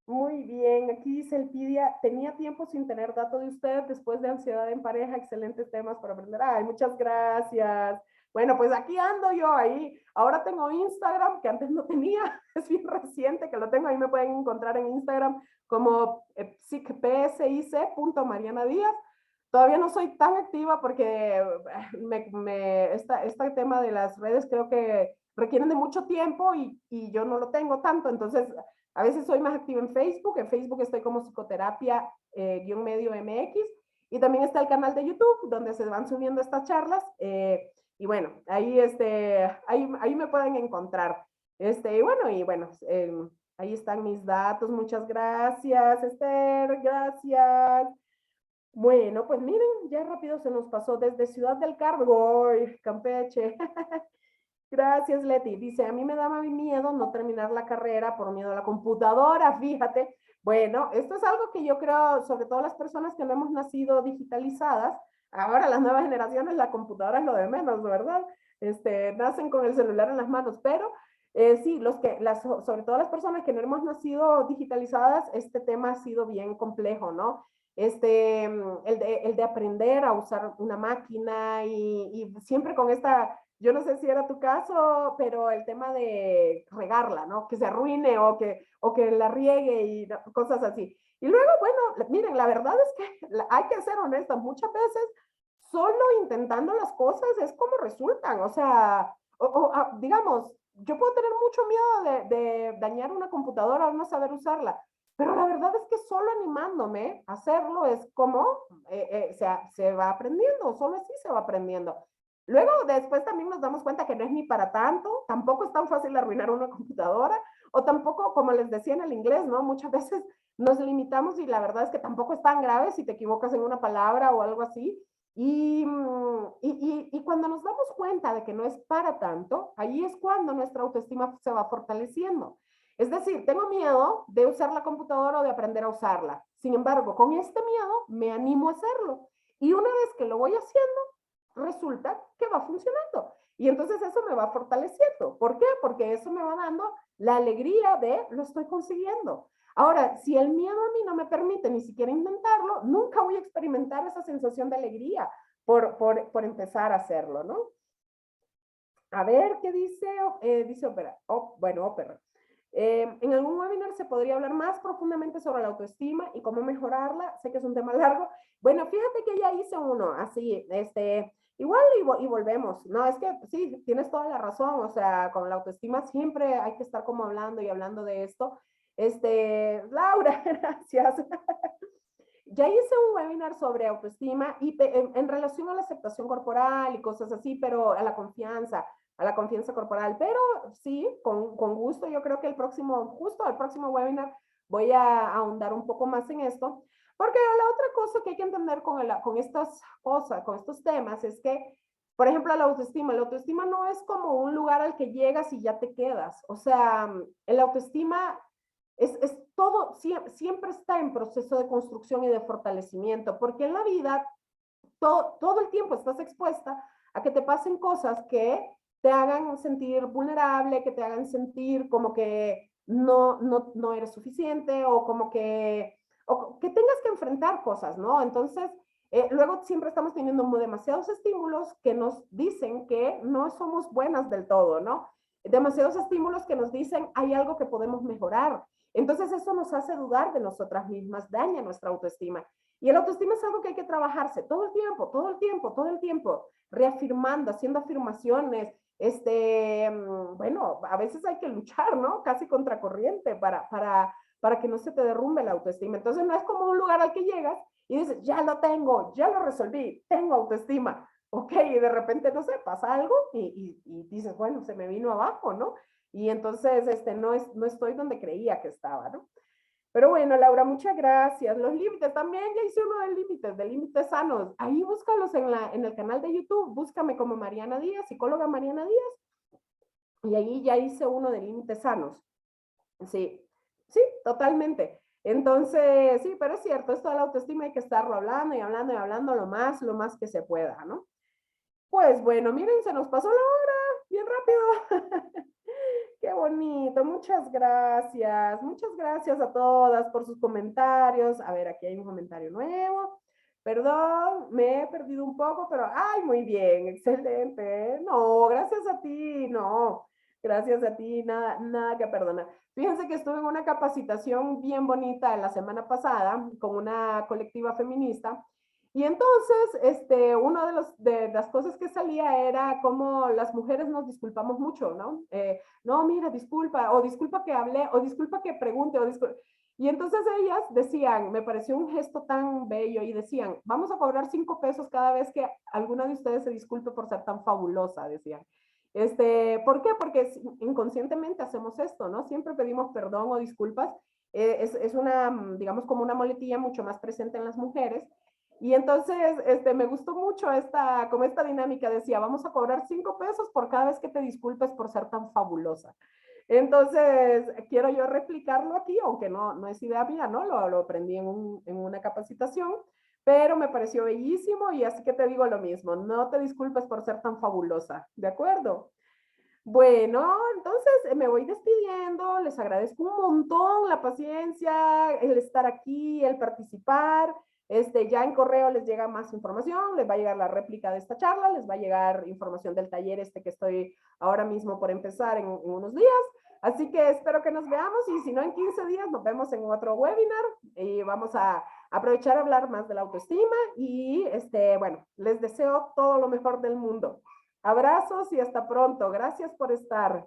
S1: Muy bien, aquí dice Elpidia, tenía tiempo sin tener datos de usted después de ansiedad en pareja, excelentes temas para aprender. Ay, muchas gracias. Bueno, pues aquí ando yo ahí. Ahora tengo Instagram, que antes no tenía, es bien reciente que lo tengo, ahí me pueden encontrar en Instagram como psic.marianadíaz. Todavía no soy tan activa porque este tema de las redes creo que requieren de mucho tiempo y yo no lo tengo tanto, entonces a veces soy más activa en Facebook estoy como psicoterapia medio MX y también está el canal de YouTube donde se van subiendo estas charlas y bueno, ahí me pueden encontrar. Ahí están mis datos, muchas gracias, Esther, gracias. Bueno, pues miren, ya rápido se nos pasó desde Ciudad del Carmen, ¡ay, Campeche! Gracias, Leti. Dice, a mí me daba miedo no terminar la carrera por miedo a la computadora, fíjate. Bueno, esto es algo que yo creo, sobre todo las personas que no hemos nacido digitalizadas, ahora las nuevas generaciones, la computadora es lo de menos, ¿verdad? Nacen con el celular en las manos, pero sí, sobre todo las personas que no hemos nacido digitalizadas, este tema ha sido bien complejo, ¿no? El de aprender a usar una máquina y siempre con esta yo no sé si era tu caso, pero el tema de regarla, ¿no? Que se arruine o que la riegue y cosas así. Y luego, bueno, miren, la verdad es que hay que ser honesta, muchas veces solo intentando las cosas es como resultan, o sea, digamos, yo puedo tener mucho miedo de dañar una computadora o no saber usarla, pero la verdad es que solo animándome a hacerlo es como se va aprendiendo, solo así se va aprendiendo. Luego, después también nos damos cuenta que no es ni para tanto, tampoco es tan fácil arruinar una computadora, o tampoco, como les decía en el inglés, ¿no? Muchas veces nos limitamos y la verdad es que tampoco es tan grave si te equivocas en una palabra o algo así. Y cuando nos damos cuenta de que no es para tanto, ahí es cuando nuestra autoestima se va fortaleciendo. Es decir, tengo miedo de usar la computadora o de aprender a usarla. Sin embargo, con este miedo me animo a hacerlo. Y una vez que lo voy haciendo, resulta que va funcionando. Y entonces eso me va fortaleciendo. ¿Por qué? Porque eso me va dando la alegría de lo estoy consiguiendo. Ahora, si el miedo a mí no me permite ni siquiera intentarlo, nunca voy a experimentar esa sensación de alegría por empezar a hacerlo, ¿no? A ver, ¿qué dice? Dice Opera. Bueno, Opera. En algún webinar se podría hablar más profundamente sobre la autoestima y cómo mejorarla. Sé que es un tema largo. Bueno, fíjate que ya hice uno así, igual y volvemos. No, es que sí, tienes toda la razón. O sea, con la autoestima siempre hay que estar como hablando y hablando de esto. Laura, gracias. Ya hice un webinar sobre autoestima y en relación a la aceptación corporal y cosas así, pero a la confianza corporal. Pero sí, con gusto, yo creo que justo el próximo webinar voy a ahondar un poco más en esto, porque la otra cosa que hay que entender con estas cosas, con estos temas, es que, por ejemplo, la autoestima no es como un lugar al que llegas y ya te quedas. O sea, el autoestima es todo, siempre está en proceso de construcción y de fortalecimiento, porque en la vida todo el tiempo estás expuesta a que te pasen cosas que te hagan sentir vulnerable, que te hagan sentir como que no eres suficiente o que tengas que enfrentar cosas, ¿no? Entonces, luego siempre estamos teniendo demasiados estímulos que nos dicen que no somos buenas del todo, ¿no? Demasiados estímulos que nos dicen hay algo que podemos mejorar. Entonces eso nos hace dudar de nosotras mismas, daña nuestra autoestima. Y el autoestima es algo que hay que trabajarse todo el tiempo, todo el tiempo, todo el tiempo, reafirmando, haciendo afirmaciones. Bueno, a veces hay que luchar, ¿no? Casi contracorriente para que no se te derrumbe la autoestima. Entonces no es como un lugar al que llegas y dices, ya lo tengo, ya lo resolví, tengo autoestima. Ok, y de repente, no sé, pasa algo y dices, bueno, se me vino abajo, ¿no? Y entonces no estoy donde creía que estaba, ¿no? Pero bueno, Laura, muchas gracias. Los límites, también ya hice uno de límites sanos. Ahí búscalos en el canal de YouTube. Búscame como Mariana Díaz, psicóloga Mariana Díaz. Y ahí ya hice uno de límites sanos. Sí, sí, totalmente. Entonces, sí, pero es cierto, esto de la autoestima hay que estarlo hablando y hablando y hablando lo más que se pueda, ¿no? Pues bueno, miren, se nos pasó la hora, bien rápido. Qué bonito, muchas gracias a todas por sus comentarios. A ver, aquí hay un comentario nuevo. Perdón, me he perdido un poco, pero ay, muy bien, excelente. No, gracias a ti, no, gracias a ti, nada que perdonar. Fíjense que estuve en una capacitación bien bonita la semana pasada con una colectiva feminista y entonces, una de las cosas que salía era cómo las mujeres nos disculpamos mucho, ¿no? No, mira, disculpa, o disculpa que hablé, o disculpa que pregunte, Y entonces ellas decían, me pareció un gesto tan bello, y decían, vamos a cobrar 5 pesos cada vez que alguna de ustedes se disculpe por ser tan fabulosa, decían. ¿Por qué? Porque inconscientemente hacemos esto, ¿no? Siempre pedimos perdón o disculpas. Es una, digamos, como una muletilla mucho más presente en las mujeres. Y entonces, me gustó mucho como esta dinámica, decía, vamos a cobrar 5 pesos por cada vez que te disculpes por ser tan fabulosa. Entonces, quiero yo replicarlo aquí, aunque no es idea mía, ¿no? Lo aprendí en una capacitación, pero me pareció bellísimo y así que te digo lo mismo, no te disculpes por ser tan fabulosa, ¿de acuerdo? Bueno, entonces me voy despidiendo, les agradezco un montón la paciencia, el estar aquí, el participar. Ya en correo les llega más información, les va a llegar la réplica de esta charla, les va a llegar información del taller que estoy ahora mismo por empezar en unos días. Así que espero que nos veamos y si no en 15 días nos vemos en otro webinar y vamos a aprovechar a hablar más de la autoestima y bueno, les deseo todo lo mejor del mundo. Abrazos y hasta pronto. Gracias por estar.